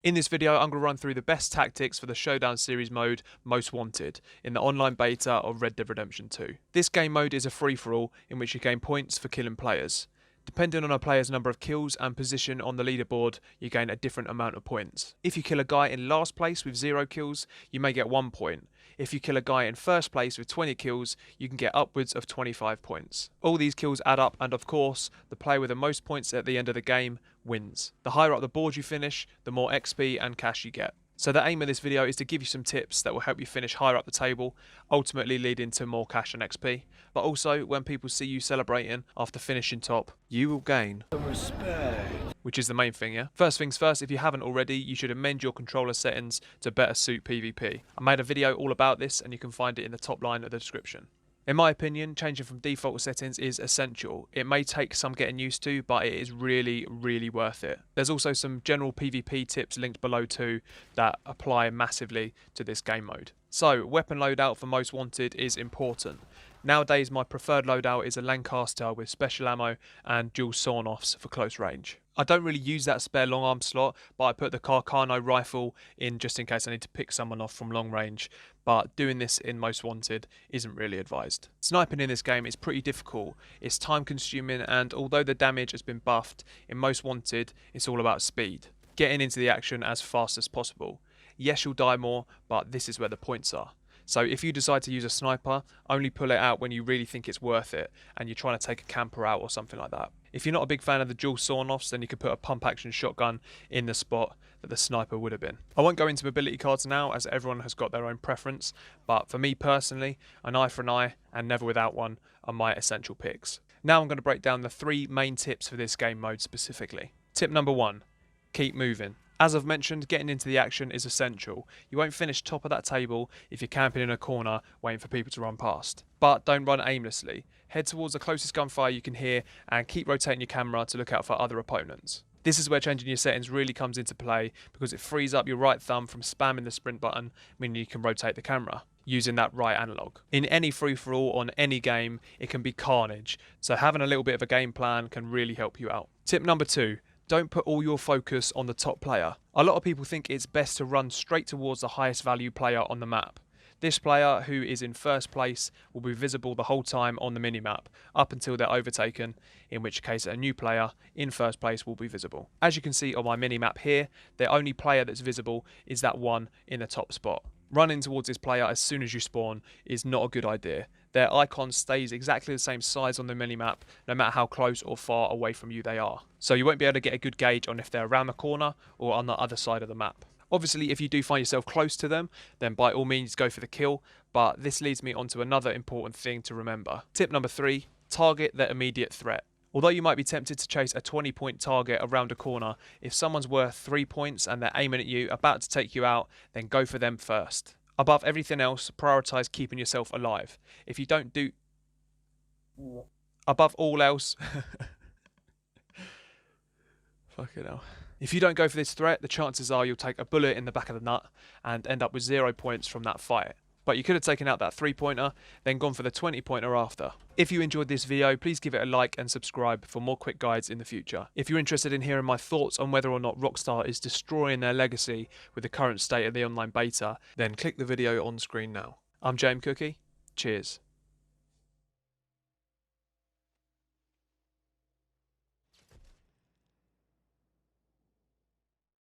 In this video, I'm going to run through the best tactics for the Showdown Series Mode Most Wanted in the online beta of Red Dead Redemption 2. This game mode is a free-for-all in which you gain points for killing players. Depending on a player's number of kills and position on the leaderboard, you gain a different amount of points. If you kill a guy in last place with 0 kills, you may get 1 point. If you kill a guy in first place with 20 kills, you can get upwards of 25 points. All these kills add up, and of course, the player with the most points at the end of the game wins. The higher up the board you finish, the more XP and cash you get. So the aim of this video is to give you some tips that will help you finish higher up the table, ultimately leading to more cash and XP. But also, when people see you celebrating after finishing top, you will gain respect. Which is the main thing, yeah? First things first, if you haven't already, you should amend your controller settings to better suit PvP. I made a video all about this and you can find it in the top line of the description. In my opinion, changing from default settings is essential. It may take some getting used to, but it is really, really worth it. There's also some general PvP tips linked below too that apply massively to this game mode. So, weapon loadout for Most Wanted is important. Nowadays, my preferred loadout is a Lancaster with special ammo and dual sawn-offs for close range. I don't really use that spare long arm slot, but I put the Carcano rifle in just in case I need to pick someone off from long range, but doing this in Most Wanted isn't really advised. Sniping in this game is pretty difficult, it's time consuming, and although the damage has been buffed, in Most Wanted it's all about speed. Getting into the action as fast as possible. Yes, you'll die more, but this is where the points are. So if you decide to use a sniper, only pull it out when you really think it's worth it and you're trying to take a camper out or something like that. If you're not a big fan of the dual sawn-offs, then you could put a pump action shotgun in the spot that the sniper would have been. I won't go into mobility cards now as everyone has got their own preference, but for me personally, an eye for an eye and never without one are my essential picks. Now I'm going to break down the 3 main tips for this game mode specifically. Tip number 1, keep moving. As I've mentioned, getting into the action is essential. You won't finish top of that table if you're camping in a corner waiting for people to run past. But don't run aimlessly. Head towards the closest gunfire you can hear and keep rotating your camera to look out for other opponents. This is where changing your settings really comes into play because it frees up your right thumb from spamming the sprint button, meaning you can rotate the camera using that right analog. In any free-for-all on any game, it can be carnage, so having a little bit of a game plan can really help you out. Tip number 2. Don't put all your focus on the top player. A lot of people think it's best to run straight towards the highest value player on the map. This player, who is in first place, will be visible the whole time on the minimap, up until they're overtaken, in which case a new player in first place will be visible. As you can see on my minimap here, the only player that's visible is that one in the top spot. Running towards this player as soon as you spawn is not a good idea. Their icon stays exactly the same size on the minimap, no matter how close or far away from you they are. So you won't be able to get a good gauge on if they're around the corner or on the other side of the map. Obviously, if you do find yourself close to them, then by all means go for the kill, but this leads me on to another important thing to remember. Tip number 3, target their immediate threat. Although you might be tempted to chase a 20-point target around a corner, if someone's worth 3 points and they're aiming at you, about to take you out, then go for them first. Above everything else, prioritise keeping yourself alive. If you don't do... Above all else... Fucking hell. If you don't go for this threat, the chances are you'll take a bullet in the back of the nut and end up with 0 points from that fight. But you could have taken out that 3-pointer, then gone for the 20-pointer after. If you enjoyed this video, please give it a like and subscribe for more quick guides in the future. If you're interested in hearing my thoughts on whether or not Rockstar is destroying their legacy with the current state of the online beta, then click the video on screen now. I'm JmCooKie. Cheers.